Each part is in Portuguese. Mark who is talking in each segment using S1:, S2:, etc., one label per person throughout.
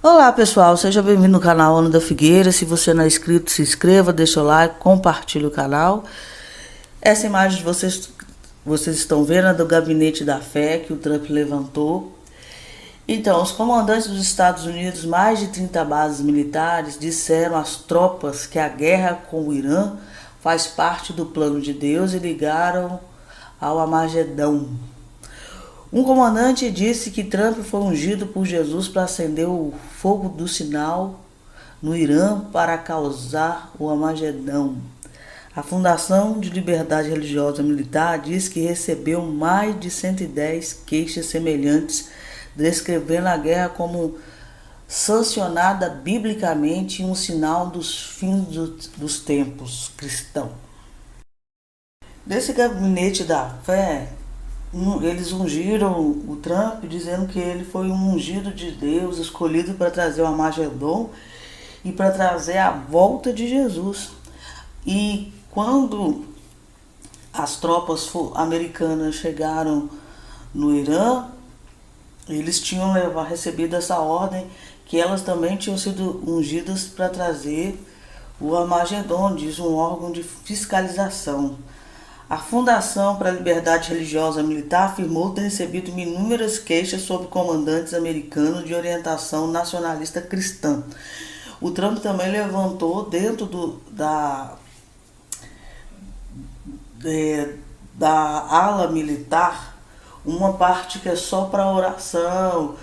S1: Olá pessoal, seja bem-vindo no canal Ana da Figueira. Se você não é inscrito, se inscreva, deixa o like, compartilhe o canal. Essa imagem que vocês estão vendo é do gabinete da fé que o Trump levantou. Então, os comandantes dos Estados Unidos, mais de 30 bases militares, disseram às tropas que a guerra com o Irã faz parte do plano de Deus e ligaram ao Armagedão. Um comandante disse que Trump foi ungido por Jesus para acender o fogo do sinal no Irã para causar o Armagedão. A Fundação de Liberdade Religiosa Militar diz que recebeu mais de 110 queixas semelhantes, descrevendo a guerra como sancionada biblicamente e um sinal dos fins dos tempos cristãos. Desse gabinete da fé, eles ungiram o Trump, dizendo que ele foi um ungido de Deus, escolhido para trazer o Armagedon e para trazer a volta de Jesus. E quando as tropas americanas chegaram no Irã, eles tinham recebido essa ordem que elas também tinham sido ungidas para trazer o Armagedon, diz um órgão de fiscalização. A Fundação para a Liberdade Religiosa Militar afirmou ter recebido inúmeras queixas sobre comandantes americanos de orientação nacionalista cristã. O Trump também levantou dentro da ala militar uma parte que é só para oração,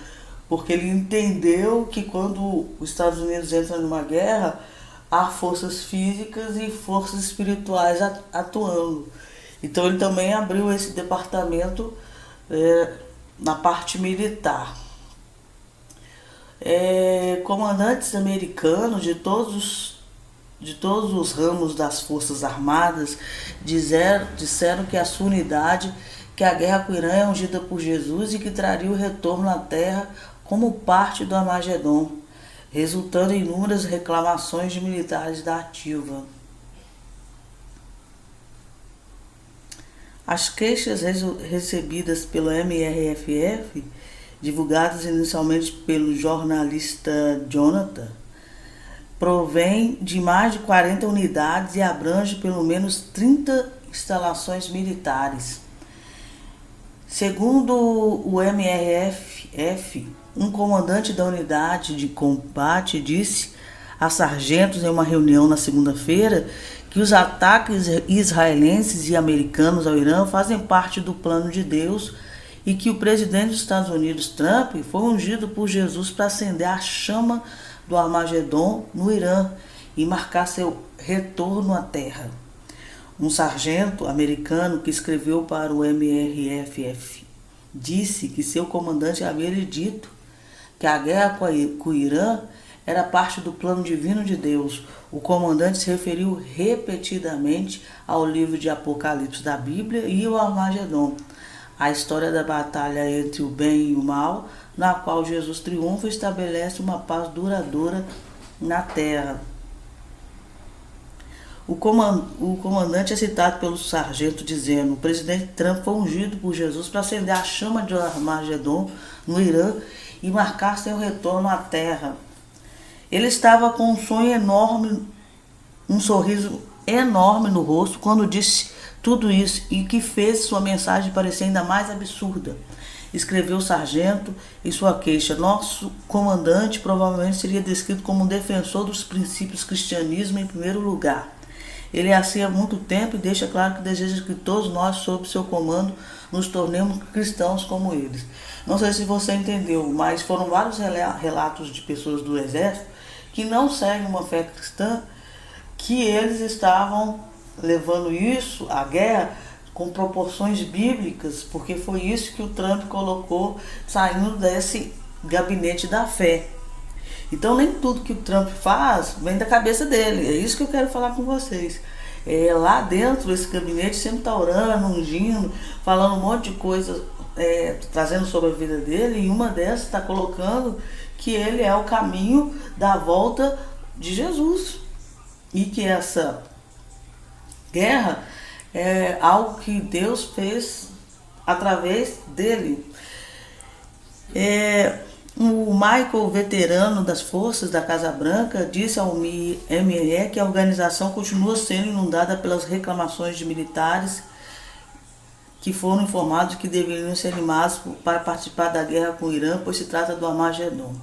S1: porque ele entendeu que quando os Estados Unidos entram numa guerra, há forças físicas e forças espirituais atuando. Então ele também abriu esse departamento na parte militar. Comandantes americanos de todos os ramos das Forças Armadas disseram que a sua unidade, que a guerra com o Irã é ungida por Jesus e que traria o retorno à terra como parte do Armagedon, resultando em inúmeras reclamações de militares da ativa. As queixas recebidas pelo MRFF, divulgadas inicialmente pelo jornalista Jonathan, provém de mais de 40 unidades e abrange pelo menos 30 instalações militares. Segundo o MRFF, um comandante da unidade de combate disse a sargentos em uma reunião na segunda-feira que os ataques israelenses e americanos ao Irã fazem parte do plano de Deus e que o presidente dos Estados Unidos, Trump, foi ungido por Jesus para acender a chama do Armagedon no Irã e marcar seu retorno à terra. Um sargento americano que escreveu para o MRFF disse que seu comandante havia lhe dito que a guerra com o Irã era parte do plano divino de Deus. O comandante se referiu repetidamente ao livro de Apocalipse da Bíblia e ao Armagedon, a história da batalha entre o bem e o mal, na qual Jesus triunfa e estabelece uma paz duradoura na terra. O comandante é citado pelo sargento dizendo: o presidente Trump foi ungido por Jesus para acender a chama de Armagedon no Irã e marcar seu retorno à terra. Ele estava com um sonho enorme, um sorriso enorme no rosto quando disse tudo isso e que fez sua mensagem parecer ainda mais absurda. Escreveu o sargento em sua queixa: nosso comandante provavelmente seria descrito como um defensor dos princípios cristianismo em primeiro lugar. Ele é assim há muito tempo e deixa claro que deseja que todos nós, sob seu comando, nos tornemos cristãos como eles. Não sei se você entendeu, mas foram vários relatos de pessoas do exército que não seguem uma fé cristã, que eles estavam levando isso, a guerra, com proporções bíblicas, porque foi isso que o Trump colocou saindo desse gabinete da fé. Então nem tudo que o Trump faz vem da cabeça dele, é isso que eu quero falar com vocês. Lá dentro desse gabinete sempre está orando, ungindo, falando um monte de coisa, trazendo sobre a vida dele, e uma dessas está colocando que ele é o caminho da volta de Jesus. E que essa guerra é algo que Deus fez através dele. O Michael, veterano das forças da Casa Branca, disse ao ME que a organização continua sendo inundada pelas reclamações de militares que foram informados que deveriam ser animados para participar da guerra com o Irã, pois se trata do Armagedon.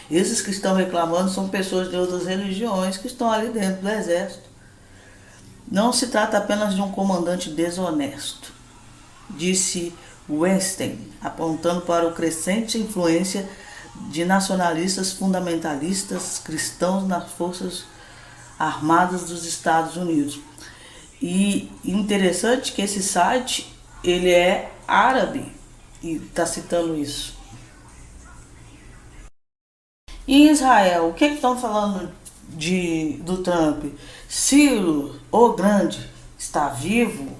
S1: Esses que estão reclamando são pessoas de outras religiões que estão ali dentro do exército. Não se trata apenas de um comandante desonesto, disse Weinstein, apontando para a crescente influência de nacionalistas fundamentalistas cristãos nas forças armadas dos Estados Unidos. E interessante que esse site ele é árabe e está citando isso. Em Israel, o que estão falando do Trump? Ciro, o Grande, está vivo?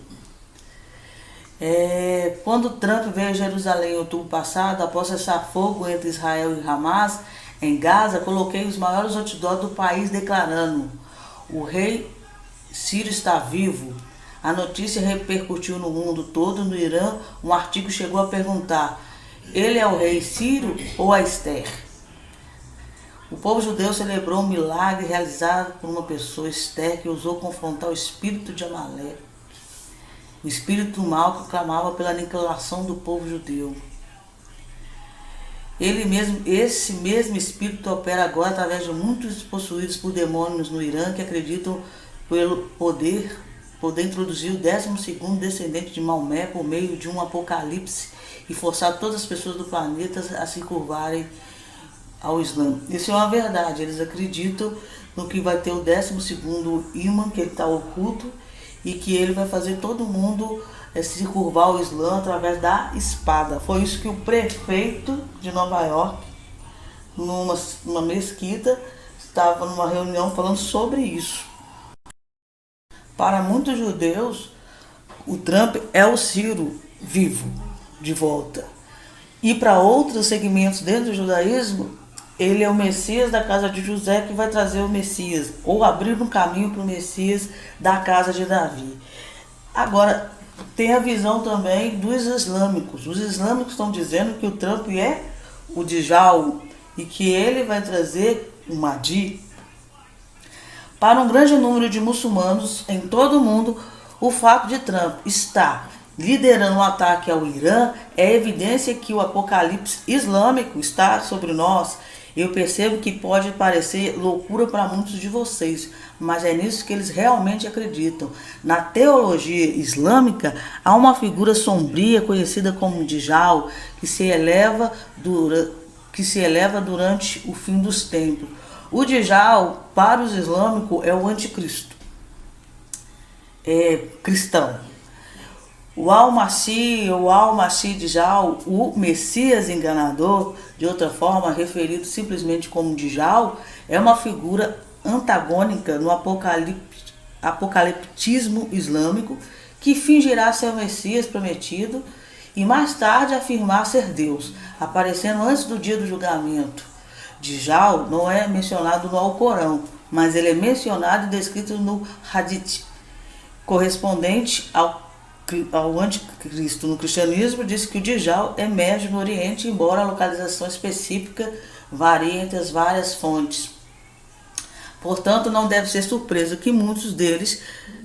S1: Quando Trump veio a Jerusalém em outubro passado, após cessar fogo entre Israel e Hamas, em Gaza, coloquei os maiores outdoors do país declarando: o rei Ciro está vivo. A notícia repercutiu no mundo todo. No Irã, um artigo chegou a perguntar: ele é o rei Ciro ou a Esther? O povo judeu celebrou um milagre realizado por uma pessoa, Esther, que ousou confrontar o espírito de Amaleque, o espírito mal que clamava pela aniquilação do povo judeu. Esse mesmo espírito opera agora através de muitos possuídos por demônios no Irã que acreditam pelo poder introduzir o 12º descendente de Maomé por meio de um apocalipse e forçar todas as pessoas do planeta a se curvarem ao Islã. Isso é uma verdade. Eles acreditam no que vai ter o 12º imã, que ele está oculto, e que ele vai fazer todo mundo se curvar ao Islã através da espada. Foi isso que o prefeito de Nova York, numa mesquita, estava numa reunião falando sobre isso. Para muitos judeus, o Trump é o Ciro vivo, de volta. E para outros segmentos dentro do judaísmo, ele é o Messias da casa de José, que vai trazer o Messias, ou abrir um caminho para o Messias da casa de Davi. Agora, tem a visão também dos islâmicos. Os islâmicos estão dizendo que o Trump é o Djal e que ele vai trazer o Mahdi. Para um grande número de muçulmanos em todo o mundo, o fato de Trump estar liderando um ataque ao Irã é evidência que o apocalipse islâmico está sobre nós. Eu percebo que pode parecer loucura para muitos de vocês, mas é nisso que eles realmente acreditam. Na teologia islâmica, há uma figura sombria conhecida como Djal, que se eleva durante o fim dos tempos. O Djal, para os islâmicos, é o anticristo, cristão. O Al-Masih Djal, o Messias enganador, de outra forma referido simplesmente como Djal, é uma figura antagônica no apocaliptismo islâmico que fingirá ser o Messias prometido e mais tarde afirmar ser Deus, aparecendo antes do dia do julgamento. Djal não é mencionado no Alcorão, mas ele é mencionado e descrito no Hadith, correspondente ao anticristo. No cristianismo, diz que o Djal emerge no Oriente, embora a localização específica varie entre as várias fontes. Portanto, não deve ser surpresa que muitos deles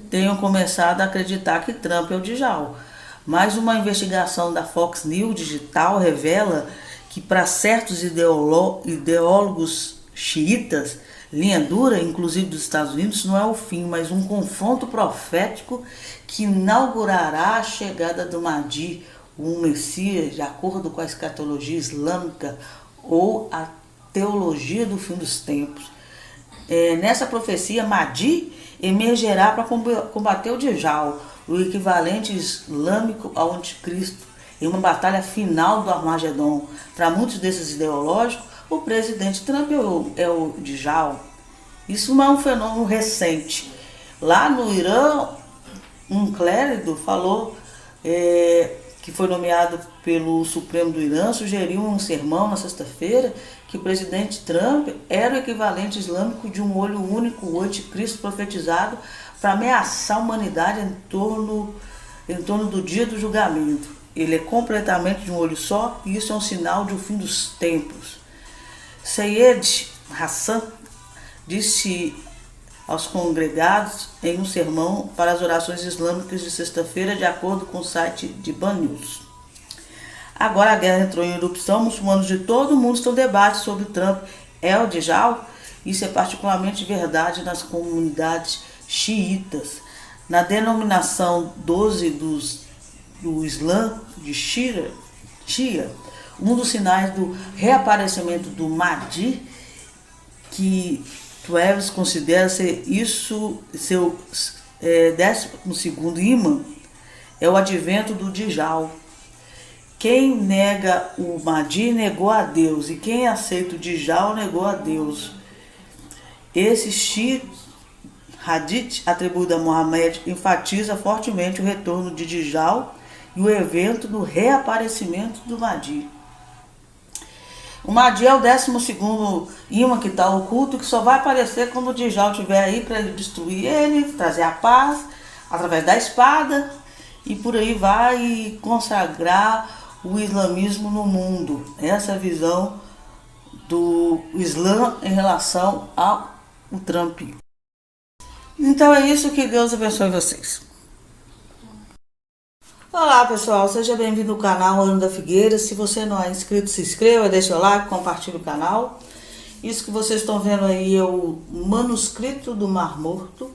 S1: tenham começado a acreditar que Trump é o Djal. Mas uma investigação da Fox News Digital revela que para certos ideólogos xiitas, linha dura, inclusive dos Estados Unidos, não é o fim, mas um confronto profético que inaugurará a chegada do Mahdi, um Messias, de acordo com a escatologia islâmica ou a teologia do fim dos tempos. Nessa profecia, Mahdi emergerá para combater o Djal, o equivalente islâmico ao anticristo, em uma batalha final do Armagedon. Para muitos desses ideológicos, o presidente Trump é o Djal. Isso não é um fenômeno recente. Lá no Irã, um clérigo falou, que foi nomeado pelo Supremo do Irã, sugeriu um sermão na sexta-feira que o presidente Trump era o equivalente islâmico de um olho único, o anticristo profetizado, para ameaçar a humanidade em torno do dia do julgamento. Ele é completamente de um olho só e isso é um sinal de um fim dos tempos. Seyed Hassan disse aos congregados em um sermão para as orações islâmicas de sexta-feira, de acordo com o site de Ban News. Agora a guerra entrou em erupção, muçulmanos de todo o mundo estão em debate sobre Trump el-Djal. Isso é particularmente verdade nas comunidades xiitas. Na denominação 12 do Islã de Shia, um dos sinais do reaparecimento do Mahdi, que Travis considera ser isso seu 12º imã, é o advento do Djal. Quem nega o Mahdi negou a Deus, e quem aceita o Djal negou a Deus. Esse hadith atribuído a Muhammad enfatiza fortemente o retorno de Djal e o evento do reaparecimento do Mahdi. O Mahdi é o 12º imã que está oculto, que só vai aparecer quando o Djal estiver aí para ele destruir ele, trazer a paz através da espada e por aí vai, e consagrar o islamismo no mundo. Essa é a visão do Islã em relação ao Trump. Então é isso, que Deus abençoe vocês. Olá pessoal, seja bem-vindo ao canal Ana da Figueira. Se você não é inscrito, se inscreva, deixa o like, compartilhe o canal. Isso que vocês estão vendo aí é o manuscrito do Mar Morto.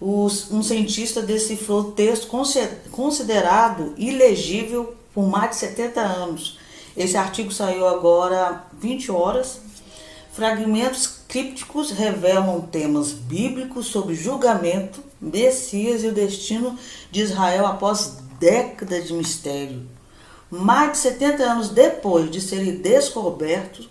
S1: Um cientista decifrou o texto considerado ilegível por mais de 70 anos. Esse artigo saiu agora 20 horas. Fragmentos crípticos revelam temas bíblicos sobre julgamento, Messias e o destino de Israel após décadas de mistério. Mais de 70 anos depois de serem descobertos,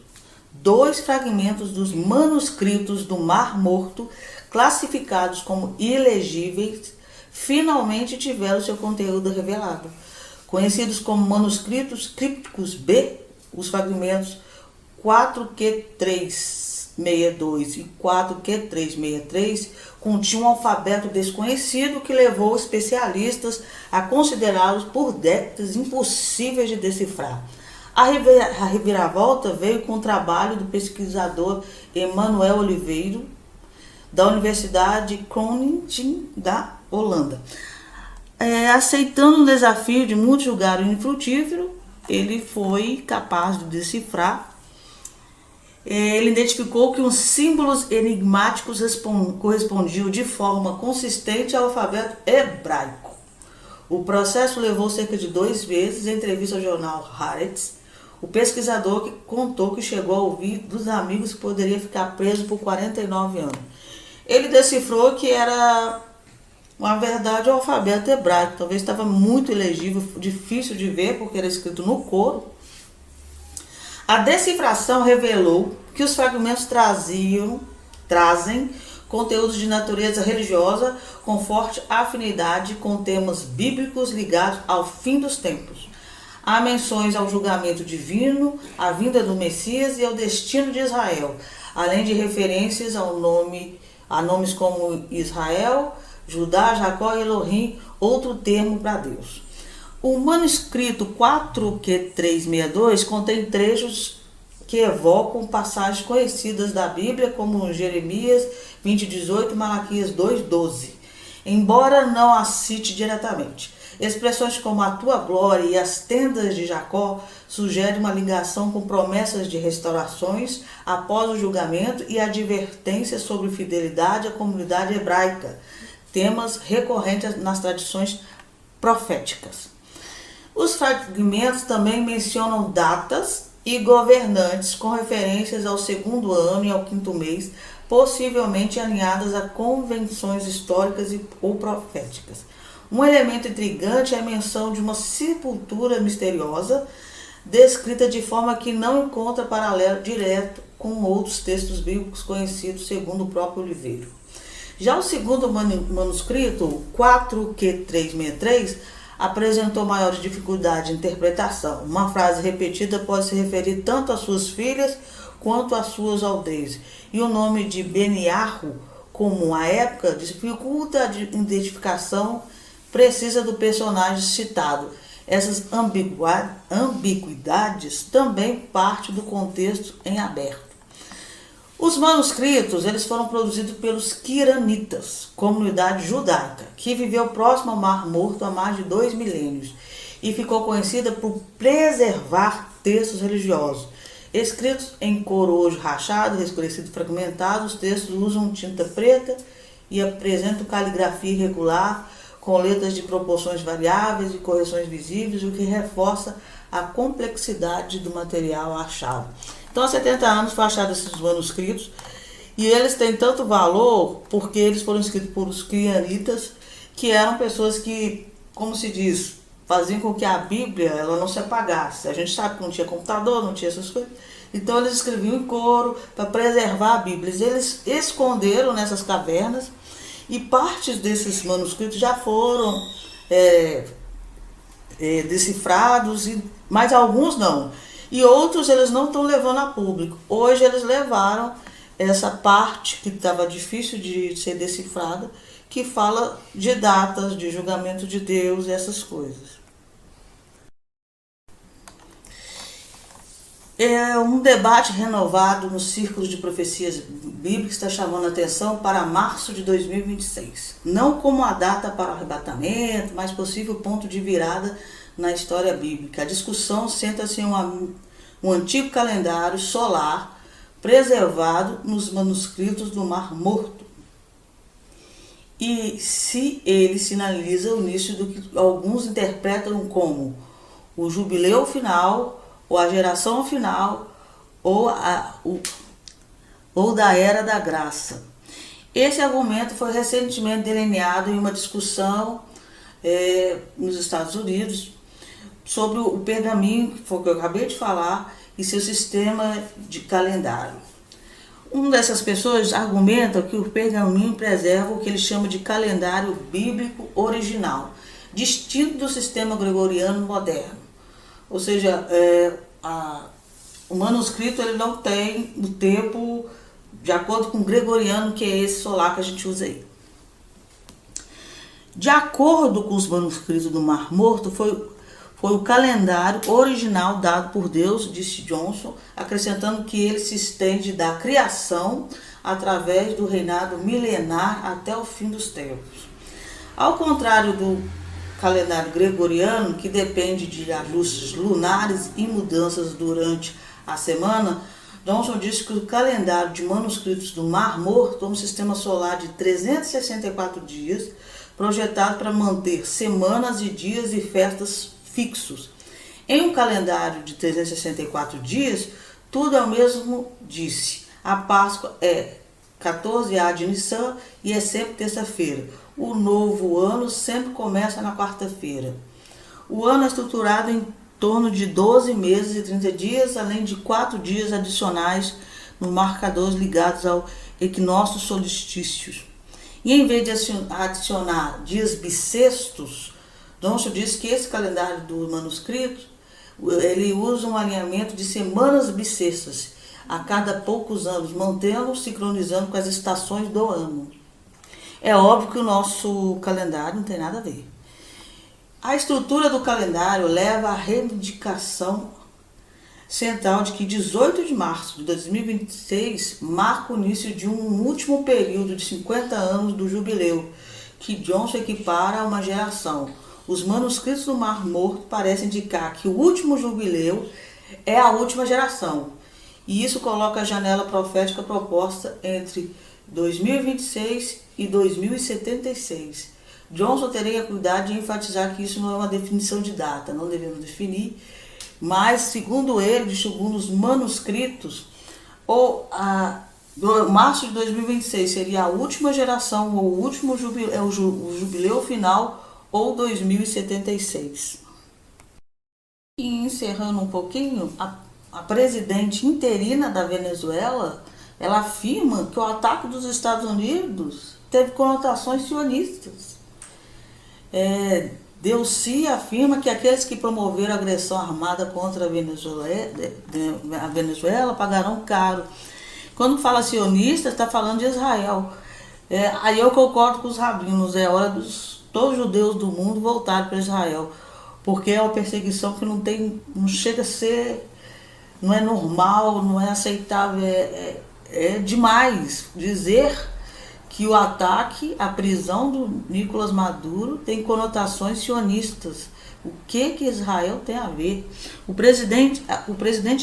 S1: 2 fragmentos dos manuscritos do Mar Morto, classificados como ilegíveis, finalmente tiveram seu conteúdo revelado. Conhecidos como manuscritos crípticos B, os fragmentos 4Q362 e 4Q363 continham um alfabeto desconhecido que levou especialistas a considerá-los por décadas impossíveis de decifrar. A reviravolta veio com o trabalho do pesquisador Emanuel Oliveira, da Universidade Groningen, da Holanda. Aceitando um desafio de muitos julgaram infrutífero, ele foi capaz de decifrar. Ele identificou que os símbolos enigmáticos correspondiam de forma consistente ao alfabeto hebraico. O processo levou cerca de 2 meses. Em entrevista ao jornal Haaretz, o pesquisador contou que chegou a ouvir dos amigos que poderia ficar preso por 49 anos. Ele decifrou que era, na verdade, o alfabeto hebraico. Talvez estava muito ilegível, difícil de ver, porque era escrito no couro. A decifração revelou que os fragmentos trazem conteúdos de natureza religiosa com forte afinidade com temas bíblicos ligados ao fim dos tempos. Há menções ao julgamento divino, à vinda do Messias e ao destino de Israel, além de referências a nomes como Israel, Judá, Jacó e Elohim, outro termo para Deus. O manuscrito 4Q362 contém trechos que evocam passagens conhecidas da Bíblia, como Jeremias 20:18 e Malaquias 2:12, embora não as cite diretamente. Expressões como a tua glória e as tendas de Jacó sugerem uma ligação com promessas de restaurações após o julgamento e advertências sobre fidelidade à comunidade hebraica, temas recorrentes nas tradições proféticas. Os fragmentos também mencionam datas e governantes com referências ao 2º ano e ao 5º mês, possivelmente alinhadas a convenções históricas ou proféticas. Um elemento intrigante é a menção de uma sepultura misteriosa, descrita de forma que não encontra paralelo direto com outros textos bíblicos conhecidos, segundo o próprio Oliveira. Já o segundo manuscrito, 4Q363, apresentou maiores dificuldades de interpretação. Uma frase repetida pode se referir tanto às suas filhas quanto às suas aldeias. E o nome de Beniarro, como à época, dificulta a identificação precisa do personagem citado. Essas ambiguidades também parte do contexto em aberto. Os manuscritos eles foram produzidos pelos Quiranitas, comunidade judaica, que viveu próximo ao Mar Morto há mais de 2 milênios e ficou conhecida por preservar textos religiosos. Escritos em corojo rachado, escurecido e fragmentado, os textos usam tinta preta e apresentam caligrafia irregular, com letras de proporções variáveis e correções visíveis, o que reforça a complexidade do material achado. Então, há 70 anos foi achado esses manuscritos e eles têm tanto valor porque eles foram escritos por os Quiranitas, que eram pessoas que, como se diz, faziam com que a Bíblia ela não se apagasse. A gente sabe que não tinha computador, não tinha essas coisas. Então, eles escreviam em coro para preservar a Bíblia. Eles esconderam nessas cavernas e partes desses manuscritos já foram decifrados, mas alguns não. E outros eles não estão levando a público. Hoje eles levaram essa parte que estava difícil de ser decifrada, que fala de datas, de julgamento de Deus e essas coisas. Um debate renovado nos círculos de profecias bíblicas está chamando a atenção para março de 2026. Não como a data para o arrebatamento, mas possível ponto de virada na história bíblica. A discussão senta-se em um antigo calendário solar preservado nos manuscritos do Mar Morto. E se ele sinaliza o início do que alguns interpretam como o jubileu final, ou a geração final, ou da era da graça. Esse argumento foi recentemente delineado em uma discussão nos Estados Unidos sobre o pergaminho, que foi o que eu acabei de falar, e seu sistema de calendário. Uma dessas pessoas argumenta que o pergaminho preserva o que ele chama de calendário bíblico original, distinto do sistema gregoriano moderno. Ou seja, o manuscrito ele não tem o tempo de acordo com o gregoriano, que é esse solar que a gente usa aí. De acordo com os manuscritos do Mar Morto, foi o calendário original dado por Deus, disse Johnson, acrescentando que ele se estende da criação através do reinado milenar até o fim dos tempos. Ao contrário do calendário gregoriano, que depende de ajustes lunares e mudanças durante a semana, Johnson disse que o calendário de manuscritos do Mar Morto é um sistema solar de 364 dias, projetado para manter semanas e dias e festas fixos. Em um calendário de 364 dias, tudo é o mesmo, disse. A Páscoa é 14A de Nissan e é sempre terça-feira. O novo ano sempre começa na quarta-feira. O ano é estruturado em torno de 12 meses e 30 dias, além de 4 dias adicionais no marcadores ligados ao equinócio solstícios. E em vez de adicionar dias bissextos, Johnson diz que esse calendário do manuscrito, ele usa um alinhamento de semanas bissextas a cada poucos anos, mantendo, sincronizando com as estações do ano. É óbvio que o nosso calendário não tem nada a ver. A estrutura do calendário leva à reivindicação central de que 18 de março de 2026 marca o início de um último período de 50 anos do jubileu, que Johnson equipara a uma geração. Os manuscritos do Mar Morto parecem indicar que o último jubileu é a última geração. E isso coloca a janela profética proposta entre 2026 e 2076. Johnson teria cuidado de enfatizar que isso não é uma definição de data, não devemos definir, mas, segundo ele, segundo os manuscritos, março de 2026 seria a última geração, ou o último jubileu, o jubileu final, ou 2076. E encerrando um pouquinho, a presidente interina da Venezuela, ela afirma que o ataque dos Estados Unidos teve conotações sionistas. Delcy afirma que aqueles que promoveram a agressão armada contra a Venezuela pagarão caro. Quando fala sionista, está falando de Israel. Aí eu concordo com os rabinos, é hora dos todos os judeus do mundo voltarem para Israel, porque é uma perseguição que não chega a ser, não é normal, não é aceitável, É demais dizer que o ataque à prisão do Nicolás Maduro tem conotações sionistas. O que Israel tem a ver? O presidente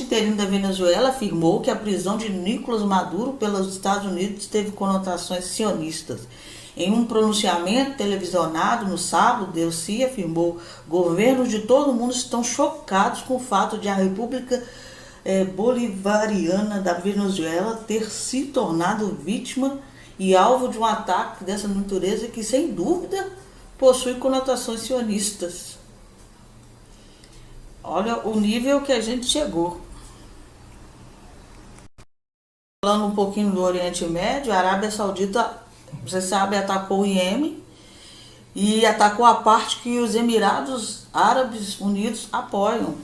S1: interino da Venezuela afirmou que a prisão de Nicolás Maduro pelos Estados Unidos teve conotações sionistas. Em um pronunciamento televisionado no sábado, Delcy afirmou: governos de todo o mundo estão chocados com o fato de a República Bolivariana da Venezuela ter se tornado vítima e alvo de um ataque dessa natureza que, sem dúvida, possui conotações sionistas. Olha o nível que a gente chegou. Falando um pouquinho do Oriente Médio, a Arábia Saudita, você sabe, atacou o Iêmen e atacou a parte que os Emirados Árabes Unidos apoiam.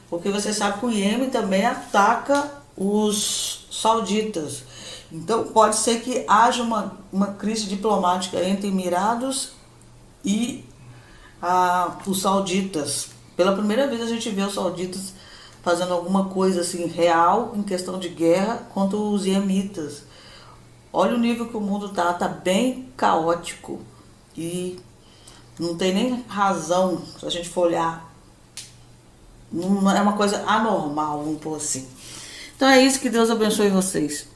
S1: Porque você sabe que o Iêmen também ataca os sauditas. Então pode ser que haja uma crise diplomática entre Emirados e os sauditas. Pela primeira vez a gente vê os sauditas fazendo alguma coisa assim real em questão de guerra contra os iemitas. Olha o nível que o mundo tá bem caótico e não tem nem razão se a gente for olhar. Não é uma coisa anormal, vamos pôr assim. Então é isso, que Deus abençoe vocês.